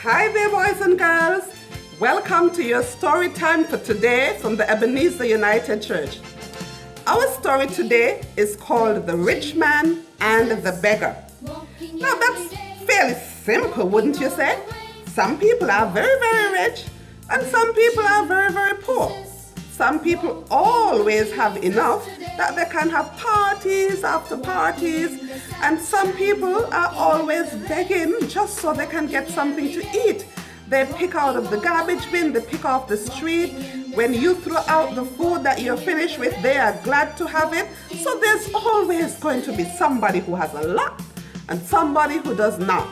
Hi there, boys and girls. Welcome to your story time for today from the Ebenezer United Church. Our story today is called The Rich Man and the Beggar. Now that's fairly simple, wouldn't you say? Some people are very, very rich and some people are very, very poor. Some people always have enough that they can have parties after parties, and some people are always begging just so they can get something to eat. They pick out of the garbage bin, they pick off the street. When you throw out the food that you're finished with, they are glad to have it. So there's always going to be somebody who has a lot and somebody who does not.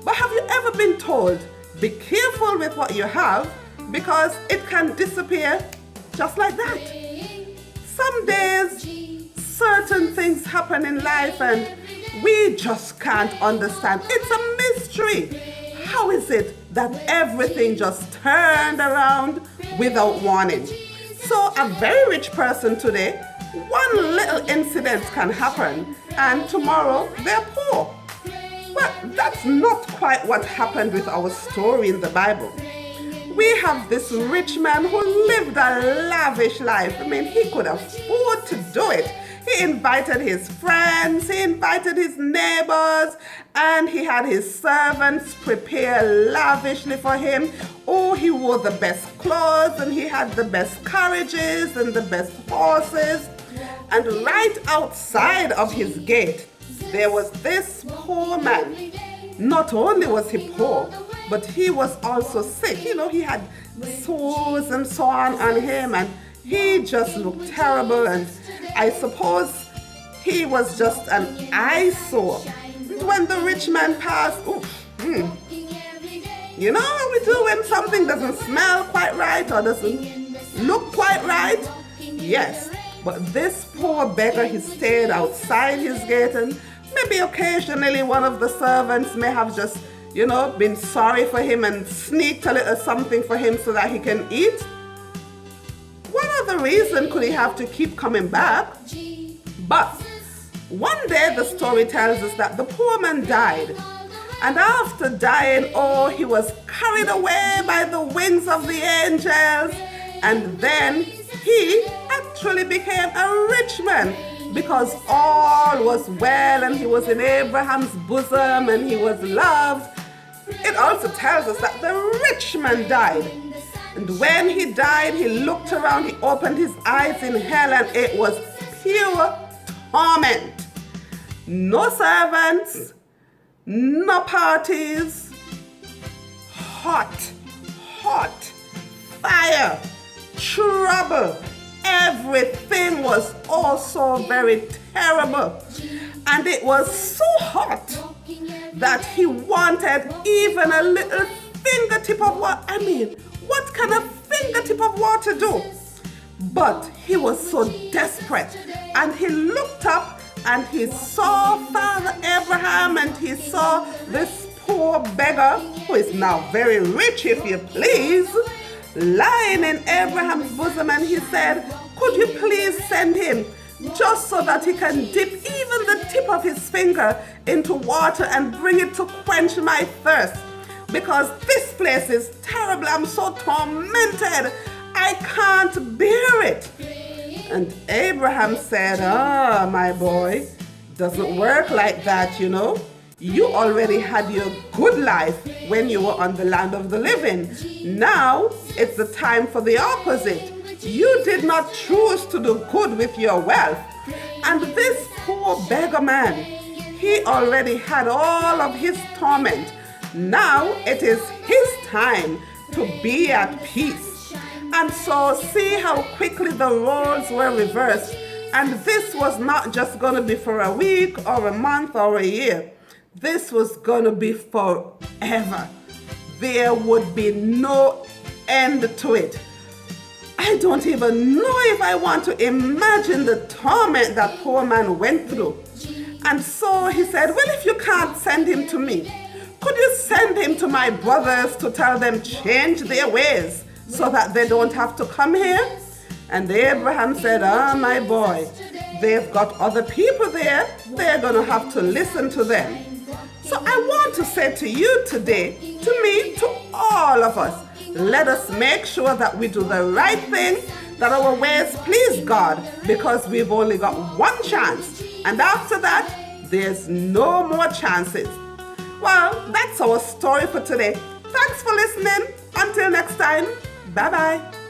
But have you ever been told, be careful with what you have because it can disappear just like that? Some days, certain things happen in life and we just can't understand. It's a mystery. How is it that everything just turned around without warning? So a very rich person today, one little incident can happen and tomorrow they're poor. But that's not quite what happened with our story in the Bible. We have this rich man who lived a lavish life. I mean, he could afford to do it. He invited his friends, he invited his neighbors, and he had his servants prepare lavishly for him. Oh, he wore the best clothes, and he had the best carriages and the best horses. And right outside of his gate, there was this poor man. Not only was he poor, but he was also sick. You know, he had sores and so on him, and he just looked terrible, and I suppose he was just an eyesore. When the rich man passed, you know how we do when something doesn't smell quite right or doesn't look quite right? Yes, but this poor beggar, he stayed outside his gate, and maybe occasionally one of the servants may have just, been sorry for him and sneaked a little something for him so that he can eat. What other reason could he have to keep coming back? But one day the story tells us that the poor man died. And after dying, he was carried away by the wings of the angels. And then he actually became a rich man because all was well and he was in Abraham's bosom and he was loved. It also tells us that the rich man died. And when he died, he looked around, he opened his eyes in hell, and it was pure torment. No servants, no parties, hot fire, trouble. Everything was also very terrible. And it was so hot that he wanted even a little fingertip of water. I mean, what can a fingertip of water do? But he was so desperate, and he looked up and he saw Father Abraham, and he saw this poor beggar, who is now very rich, if you please, lying in Abraham's bosom, and he said, could you please send him just so that he can dip even the tip of his finger into water and bring it to quench my thirst? Because this place is terrible. I'm so tormented. I can't bear it. And Abraham said, my boy, doesn't work like that, You already had your good life when you were on the land of the living. Now it's the time for the opposite. You did not choose to do good with your wealth. And this poor beggar man, he already had all of his torment. Now it is his time to be at peace. And so see how quickly the roles were reversed. And this was not just going to be for a week or a month or a year. This was going to be forever. There would be no end to it. I don't even know if I want to imagine the torment that poor man went through. And so he said, well, if you can't send him to me, could you send him to my brothers to tell them change their ways so that they don't have to come here? And Abraham said, my boy, they've got other people there. They're going to have to listen to them. So I want to say to you today, to me, to all of us, let us make sure that we do the right thing, that our ways please God, because we've only got one chance. And after that, there's no more chances. Well, that's our story for today. Thanks for listening. Until next time, bye-bye.